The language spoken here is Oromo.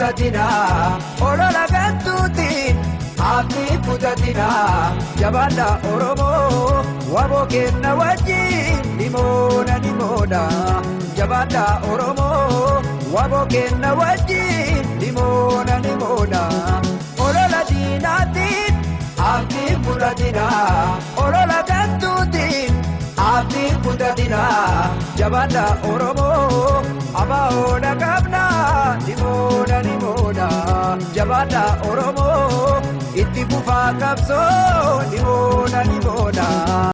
kutatina olola gantuutiin abdii kutatina jabaadha Oromoo waboo kenna wajjin dhimoona jabaadha Oromoo waboo kenna wajjin dhimoona olola diinaatiin abdii kutatina olola gantuutiin abdii kutatina jabaadha Oromoo abaa'oodha qabna dhimoona jabaadha Oromoo itti fufaa qabsoo dhimoona.